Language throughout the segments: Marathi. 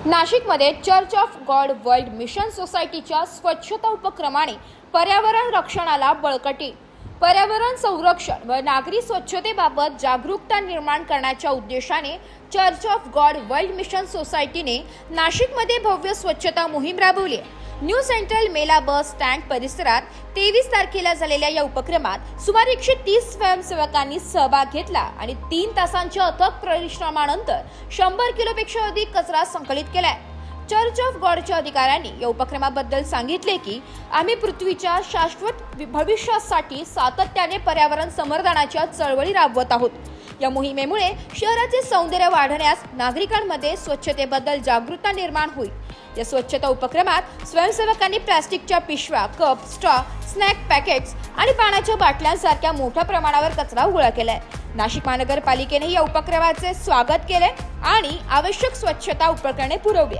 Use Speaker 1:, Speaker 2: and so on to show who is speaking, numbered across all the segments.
Speaker 1: नाशिकमध्ये church of God world mission सोसायटीच्या स्वच्छता उपक्रमाने पर्यावरण रक्षणाला बळकटी, पर्यावरण संरक्षण व नागरी स्वच्छतेबाबत जागरूकता निर्माण करण्याच्या उद्देशाने church of God world mission सोसायटीने नाशिकमध्ये भव्य स्वच्छता मोहीम राबवली आहे. न्यू सेंट्रल मेला बस स्टँड परिसरात 23 तारखेला झालेल्या या उपक्रमात सुमारे 130 स्वयंसेवकांनी सहभाग घेतला आणि 3 तासांच्या अथक परिश्रमानंतर 100 किलोपेक्षा अधिक कचरा संकलित केलाय. चर्च ऑफ गॉडच्या अधिकाऱ्यांनी या उपक्रमाबद्दल सांगितले की आम्ही पृथ्वीच्या शाश्वत भविष्यासाठी सातत्याने पर्यावरण संवर्धनाच्या चळवळी राबवत आहोत. या मोहिमेमुळे शहराचे सौंदर्य वाढण्यास नागरिकांमध्ये स्वच्छतेबद्दल जागरूकता निर्माण होईल. या स्वच्छता उपक्रमात स्वयंसेवकांनी प्लास्टिकच्या पिशव्या, कप, स्ट्रॉ, स्नॅक पॅकेट्स आणि पाण्याच्या बाटल्यांसारख्या मोठ्या प्रमाणावर कचरा गोळा केलाय. नाशिक महानगरपालिकेने या उपक्रमाचे स्वागत केले आणि आवश्यक स्वच्छता उपकरणे पुरवली.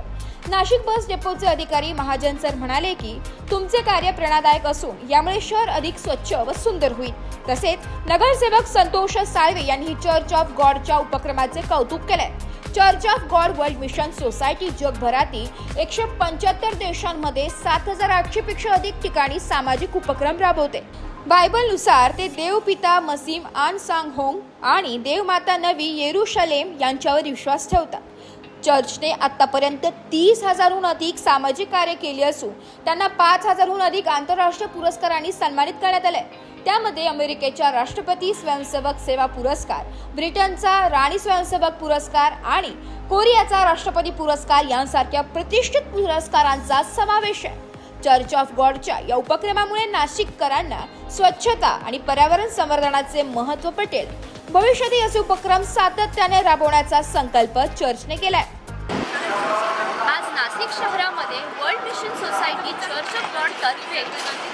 Speaker 1: नाशिक बस डेपोचे अधिकारी महाजन सर म्हणाले की तुमचे कार्य प्रेरणादायक असून यामुळे शहर अधिक स्वच्छ व सुंदर होईल. तसेच नगरसेवक संतोष साळवे यांनी चर्च ऑफ गॉडच्या उपक्रमाचे कौतुक केले. Church of God world mission society जगभरातील 175 देशांमध्ये 7,800 पेक्षा अधिक ठिकाणी सामाजिक उपक्रम राबवते. बायबलनुसार ते देवपिता मसीम आन सांग होंग आणि देवमाता नवी येरुशलेम यांच्यावर विश्वास ठेवतात. चर्चने आतापर्यंत 30,000हून अधिक सामाजिक कार्य केली असून त्यांना 5,000हून अधिक आंतरराष्ट्रीय पुरस्कारांनी सन्मानित करण्यात आले. त्यामध्ये अमेरिकेच्या राष्ट्रपती स्वयंसेवक सेवा पुरस्कार, ब्रिटनचा राणी स्वयंसेवक पुरस्कार आणि कोरियाचा राष्ट्रपती पुरस्कार यांसारख्या प्रतिष्ठित पुरस्कारांचा समावेश आहे. चर्च ऑफ गॉडच्या या उपक्रमामुळे नाशिककरांना स्वच्छता आणि पर्यावरण संवर्धनाचे महत्त्व पटेल. भविष्यातही असे उपक्रम सातत्याने राबवण्याचा संकल्प चर्चने केलाय.
Speaker 2: आज नाशिक शहरामध्ये world mission society church of God तर्फे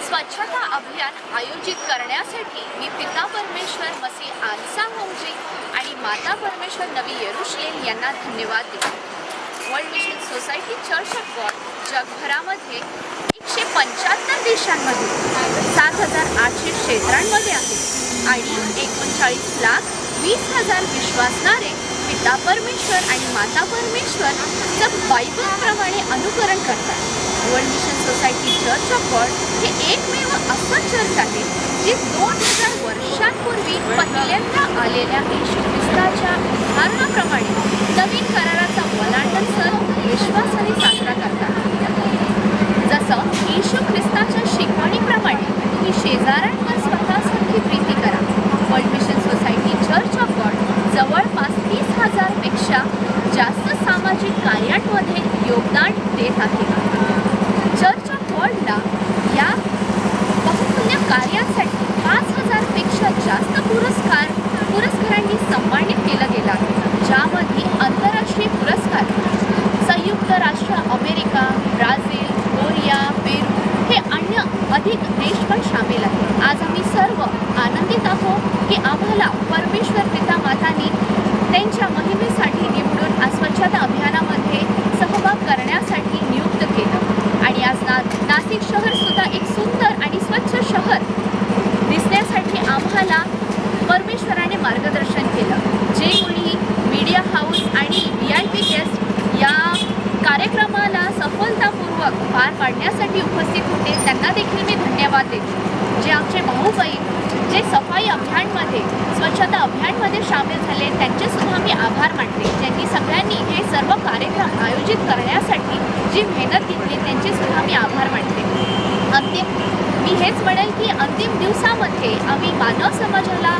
Speaker 2: स्वच्छता अभियान आयोजित करण्यासाठी मी पिता परमेश्वर मसीह आनसा होंगजी आणि माता परमेश्वर नवी येरुशलेम यांना धन्यवाद देतो. World mission society church of God जगभरामध्ये 175 देशांमध्ये 7,800 क्षेत्रांमध्ये आहे आणि 39,20,000 विश्वासणारे पिता परमेश्वर आणि माता परमेश्वर बायबलप्रमाणे अनुकरण करतात. World mission society church of God हे एकमेव असं चर्च आहे जे 2000 वर्षांपूर्वी पहिल्यांदा आलेल्या येशू ख्रिस्ताच्या उदाहरणाप्रमाणे नवीन कराराचा वलांडण सण विश्वासाने साजरा करतात. जसं येशू ख्रिस्ताच्या शिकवणीप्रमाणे तुम्ही शेजाऱ्यांवर स्वतःसारखी प्रीती करा. World mission society church of God जवळपास 30,000 पेक्षा जास्त सामाजिक कार्यांमध्ये योगदान देत आहे. चर्च ऑफ गॉडला या बहुमूल्य कार्यासाठी 5,000 पेक्षा जास्त पुरस्कारांनी सन्मानित केलं गेलं आहे, ज्यामध्ये आंतरराष्ट्रीय पुरस्कार संयुक्त राष्ट्र अमेरिका, ब्राझील, कोरिया, पेरू हे अन्य अधिक देश पण सामील आहेत. आज आम्ही सर्व आनंदित आहोत की आम्हाला परमेश्वर पिता मातांनी त्यांच्या महिमेसाठी निवडून आज स्वच्छता अभियानामध्ये सहभाग करण्यासाठी नियुक्त केलं आणि आज नाशिक शहर सुद्धा एक सुंदर आणि स्वच्छ शहर दिसण्यासाठी आम्हाला परमेश्वराने मार्गदर्शन केलं. जे कोणी मीडिया हाऊस आणि VIP गेस्ट या कार्यक्रमाला सफलतापूर्वक पार पाडण्यासाठी उपस्थित होते त्यांना देखील मी धन्यवाद देते. जे आमचे भाऊ बहीण जे सफाई अभियानमध्ये स्वच्छता अभियानमध्ये सामील झाले त्यांचे सुद्धा मी आभार मानते. ज्यांनी सगळ्यांनी हे सर्व कार्यक्रम आयोजित करण्यासाठी जी मेहनत घेतली त्यांचे सुद्धा मी आभार मानते. मी हेच म्हणेल की अंतिम दिवसामध्ये आम्ही मानव समाजाला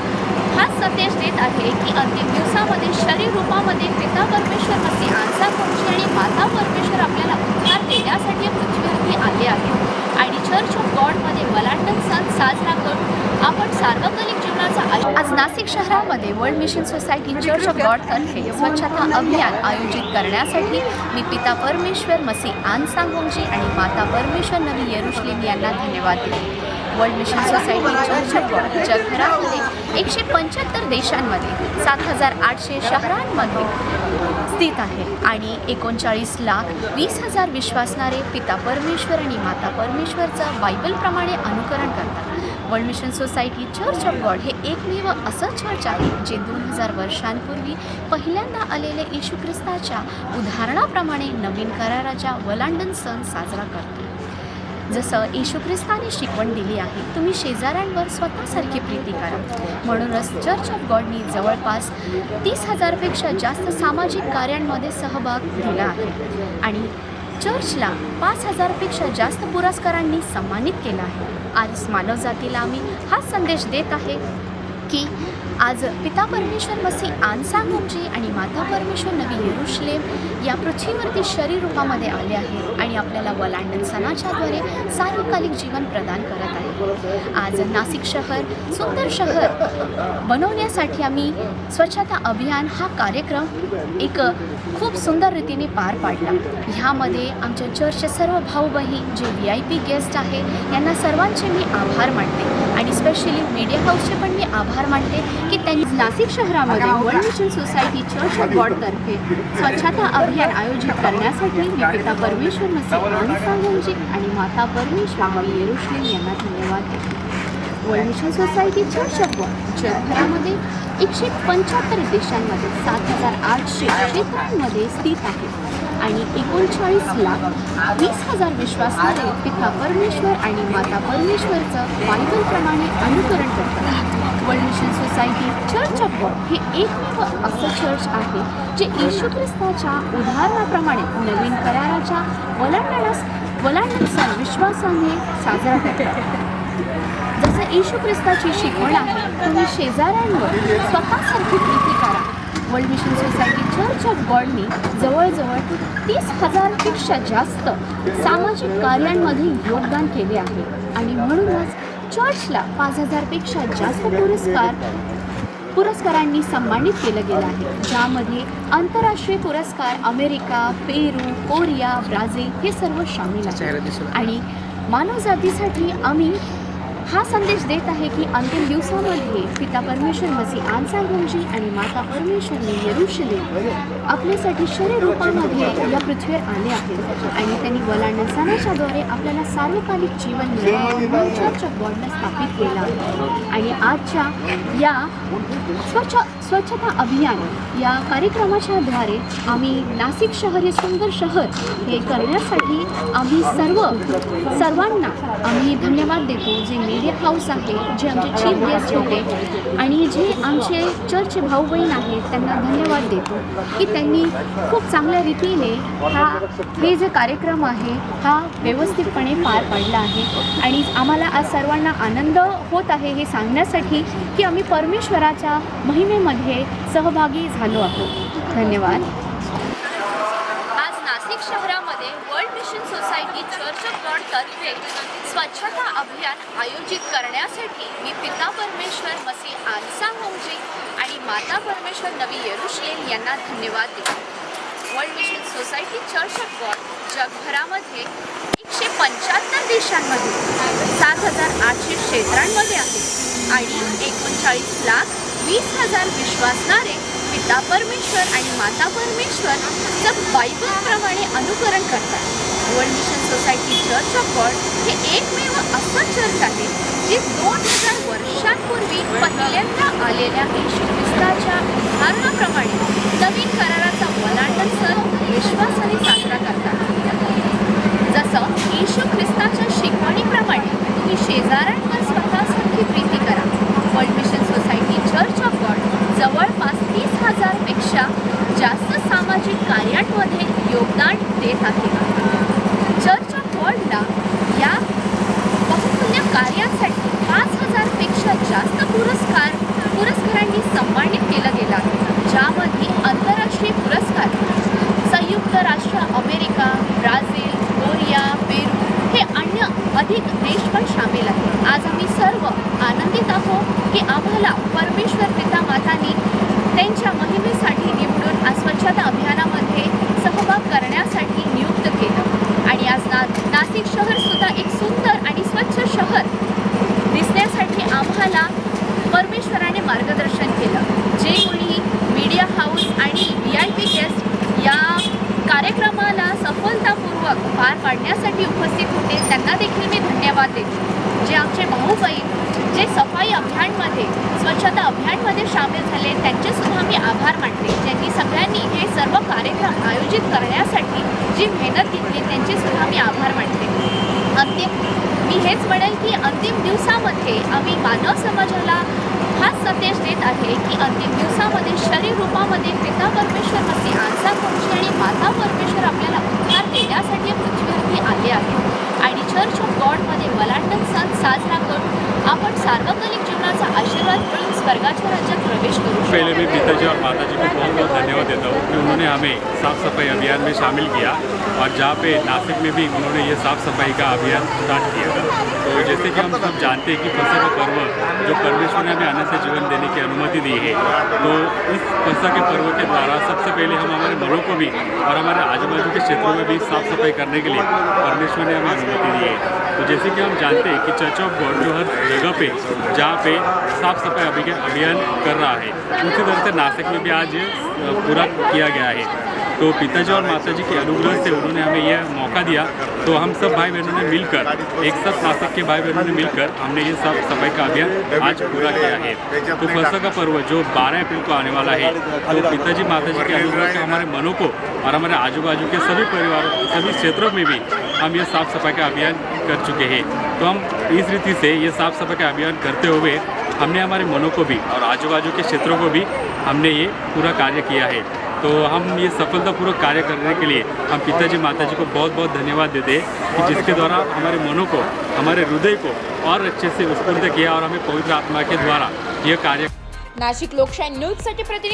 Speaker 2: हाच संदेश देत आहे की अंतिम दिवसामध्ये शरीर रूपामध्ये पिता परमेश्वर मसीह आनसा होंगजी आणि माता परमेश्वर आपल्याला उद्धार देण्यासाठी पृथ्वीवरती आले आहेत आणि चर्च ऑफ गॉडमध्ये वलांडण सण साजरा करून आपण सार्वजनिक जीवनाचा आज नाशिक शहरामध्ये world mission society church of God तर्फे स्वच्छता अभियान आयोजित करण्यासाठी मी पिता परमेश्वर मसीह आनसा होंगजी आणि माता परमेश्वर नवी येरुशलेम यांना धन्यवाद देतो. World mission society church of God जगभरामध्ये 175 देशांमध्ये 7,800 शहरांमध्ये स्थित आहे आणि 39,20,000 विश्वासणारे पिता परमेश्वर आणि माता परमेश्वरचं बायबलप्रमाणे अनुकरण करतात. World mission society church of God हे एकमेव असं चर्च आहे जे 2000 वर्षांपूर्वी पहिल्यांदा आलेले येशू ख्रिस्ताच्या उदाहरणाप्रमाणे नवीन कराराच्या वलांडन सण साजरा करतो. जसं येशू ख्रिस्ताने शिकवण दिली आहे, तुम्ही शेजाऱ्यांवर स्वतःसारखी प्रीती करा. म्हणूनच चर्च ऑफ गॉडनी जवळपास 30,000 पेक्षा जास्त सामाजिक कार्यांमध्ये सहभाग दिला आहे आणि चर्चला 5,000 पेक्षा जास्त पुरस्कारांनी सन्मानित केलं आहे. आज मानवजातीला आम्ही हा संदेश देत आहे की आज पिता परमेश्वर मसीह आनसांगोमजी आणि माता परमेश्वर नवी येरुशलेम या पृथ्वीवरती शरीर रूपामध्ये आले आहेत आणि आपल्याला वलांडन सणाच्याद्वारे सार्वकालिक जीवन प्रदान करत आहे. आज नाशिक शहर सुंदर शहर बनवण्यासाठी आम्ही स्वच्छता अभियान हा कार्यक्रम एक खूप सुंदर रीतीने पार पाडला. ह्यामध्ये आमच्या चर्चचे सर्व भाऊ बहीण जे VIP गेस्ट आहे यांना सर्वांचे मी आभार मानते आणि स्पेशली मीडिया हाऊसचे पण मी आभार मानते की त्यांनी नाशिक शहरामध्ये world mission society church of गॉडतर्फे स्वच्छता अभियान आयोजित करण्यासाठी मी पिता परमेश्वर मसीह आनसांगोमजी आणि माता परमेश्वर नवी येरुशलेम यांना धन्यवाद देते. World mission society church of God जगभरामध्ये 175 देशांमध्ये 7,800 क्षेत्रांमध्ये स्थित आहे आणि 39,20,000 विश्वासाने पिता परमेश्वर आणि माता परमेश्वरचं बायबलप्रमाणे अनुकरण करतात. World mission society church of God हे एकमेव असं चर्च आहे जे येशू ख्रिस्ताच्या उदाहरणाप्रमाणे नवीन कराराच्या वलांडन सण विश्वासाने साजरा करतात. जसं येशू ख्रिस्ताची शिकवण आहे, तुम्ही शेजाऱ्यांवर स्वतःसारखी प्रीती करा. World mission society church of गॉडनी जवळजवळ 30,000 पेक्षा जास्त सामाजिक कार्यांमध्ये योगदान केले आहे आणि म्हणूनच चर्चला 5,000 पेक्षा जास्त पुरस्कारांनी सन्मानित केलं गेलं आहे, ज्यामध्ये आंतरराष्ट्रीय पुरस्कार अमेरिका, पेरू, कोरिया, ब्राझील हे सर्व सामील आहेत. आणि मानवजातीसाठी आम्ही हा संदेश देत आहे की अंतिम दिवसामध्ये पिता परमेश्वर मसीह आनसांगोमजी आणि माता परमेश्वर येरुशलेम आपल्यासाठी शरीर रूपामध्ये या पृथ्वीवर आले आहेत आणि त्यांनी वलांडन सणाच्याद्वारे आपल्याला सार्वकालिक जीवन मिळावं म्हणून चर्च ऑफ गॉडला स्थापित केलं आहे. आणि आजच्या या स्वच्छता अभियान या कार्यक्रमाच्याद्वारे आम्ही नाशिक शहर हे सुंदर शहर हे करण्यासाठी आम्ही सर्वांना आम्ही धन्यवाद देतो. जे मीडिया हाऊस आहे, जे आमचे चीफ गेस्ट होते आणि जे आमचे चर्चचे भाऊ बहीण आहेत त्यांना धन्यवाद देतो की त्यांनी खूप चांगल्या रीतीने हे जे कार्यक्रम आहे हा व्यवस्थितपणे पार पाडला आहे आणि आम्हाला आज सर्वांना आनंद होत आहे हे सांगण्यासाठी की आम्ही परमेश्वराच्या महिमेमध्ये सहभागी झालो आहोत. धन्यवाद. आज नाशिक शहरामध्ये world mission society church of God तर्फे स्वच्छता अभियान आयोजित करण्यासाठी मी पिता परमेश्वर मसीह आनसांगोमजी आणि माता परमेश्वर नवी येरुशलेम यांना धन्यवाद देतो. World mission society church of God जगभरामध्ये 175 देशांमध्ये 7,800 क्षेत्रांमध्ये आहे आणि 39,20,000 विश्वासणारे पिता परमेश्वर आणि माता परमेश्वरचं बायबलप्रमाणे अनुकरण करतात. World mission society church of God हे एकमेव असं चर्च आहे जे 2000 वर्षांपूर्वी पहिल्यांदा आलेल्या येशू ख्रिस्ताच्या उदाहरणाप्रमाणे नवीन कराराचा वलांडन सण विश्वासाने साजरा करतात. जसं येशू ख्रिस्ताच्या शिकवणीप्रमाणे तुम्ही शेजाऱ्यांवर स्वतःसारखी प्रीती करा. World mission society church of God जवळपास 30,000 पेक्षा जास्त सामाजिक कार्यांमध्ये योगदान देत आहे. चर्च ऑफ गॉडला या बहुमूल्य कार्यासाठी 5,000 पेक्षा जास्त पुरस्कारांनी सन्मानित केलं गेलं आहे, ज्यामध्ये आंतरराष्ट्रीय पुरस्कार संयुक्त राष्ट्र अमेरिका, ब्राझील, कोरिया, पेरू हे अन्य अधिक देश पण सामील आहेत. आज आम्ही सर्व आनंदित आहोत की आम्हाला परमेश्वर पिता मातांनी त्यांच्या महिमेसाठी निवडून आज स्वच्छता अभियानामध्ये सहभाग करण्यासाठी नियुक्त केलं आणि आज नाशिक शहरसुद्धा एक सुंदर आणि स्वच्छ शहर दिसण्यासाठी आम्हाला परमेश्वराने मार्गदर्शन केलं. जे कोणी मीडिया हाऊस आणि VIP गेस्ट या कार्यक्रमाला सफलतापूर्वक पार पाडण्यासाठी उपस्थित होते त्यांना देखील मी धन्यवाद देते. जे आमचे भाऊ बहीण जे सफाई अभियानमध्ये स्वच्छता अभियानमध्ये सामील झाले त्यांचे सुद्धा मी आभार मानते. ज्यांनी सगळ्यांनी हे सर्व कार्यक्रम आयोजित करण्यासाठी जी मेहनत घेतली त्यांचे सुद्धा मी आभार मानते. मी हेच म्हणेल की अंतिम दिवसामध्ये आम्ही मानव समाजाला हाच संदेश देत आहे की अंतिम दिवसामध्ये शरीर रूपामध्ये पिता परमेश्वर मसीह आरसा पक्षी आणि माता परमेश्वर आपल्याला उद्धार देण्यासाठी पृथ्वीवरती आले आहेत आणि चर्च ऑफ गॉडमध्ये वलांडन सण साजरा करून आपण सार्वजनिक जीवनाचा आशीर्वाद मिळून स्वर्गाच्या राज्यात प्रवेश करू शकतो.
Speaker 3: पहले मैं पिताजी और माताजी को बहुत बहुत धन्यवाद देता हूँ कि उन्होंने हमें साफ़ सफाई अभियान में शामिल किया और जहाँ पे नासिक में भी उन्होंने ये साफ़ सफाई का अभियान स्टार्ट किया था. तो जैसे कि हम सब जानते हैं कि फसह का पर्व जो परमेश्वर ने हमें अन्न से जीवन देने की अनुमति दी है, तो इस फसह के पर्व के द्वारा सबसे पहले हम हमारे मनों को भी और हमारे आजू बाजू के क्षेत्रों में भी साफ़ सफाई करने के लिए परमेश्वर ने हमें अनुमति दी है. तो जैसे कि हम जानते हैं कि चर्च ऑफ गॉड जो हर जगह पे जहाँ पे साफ़ सफाई अभियान कर रहा है, उसी तरह से नासिक में भी आज पूरा किया गया है. तो पिताजी और माताजी के अनुग्रह से उन्होंने हमें यह मौका दिया, तो हम सब भाई बहनों ने मिलकर एक साथ नासिक के भाई बहनों ने मिलकर हमने ये साफ सफाई का अभियान आज पूरा किया है. तो फसह का पर्व जो 12 अप्रैल को आने वाला है, तो पिताजी माताजी के अनुग्रह से हमारे मनों को और हमारे आजू बाजू के सभी परिवारों सभी क्षेत्रों में भी हम ये साफ़ सफाई का अभियान कर चुके हैं. तो हम इस रीति से ये साफ़ सफाई का अभियान करते हुए हमने हमारे मनों को भी और आजू बाजू के क्षेत्रों को भी हमने ये पूरा कार्य किया है. तो हम ये सफलतापूर्वक कार्य करने के लिए हम पिताजी माताजी को बहुत बहुत धन्यवाद देते हैं कि जिसके द्वारा हमारे मनों को हमारे हृदय को और अच्छे से उत्स्फूर्त किया और हमें पवित्र आत्मा के द्वारा यह कार्य.
Speaker 1: नाशिक लोकशाही न्यूजसाठी प्रतिनिधी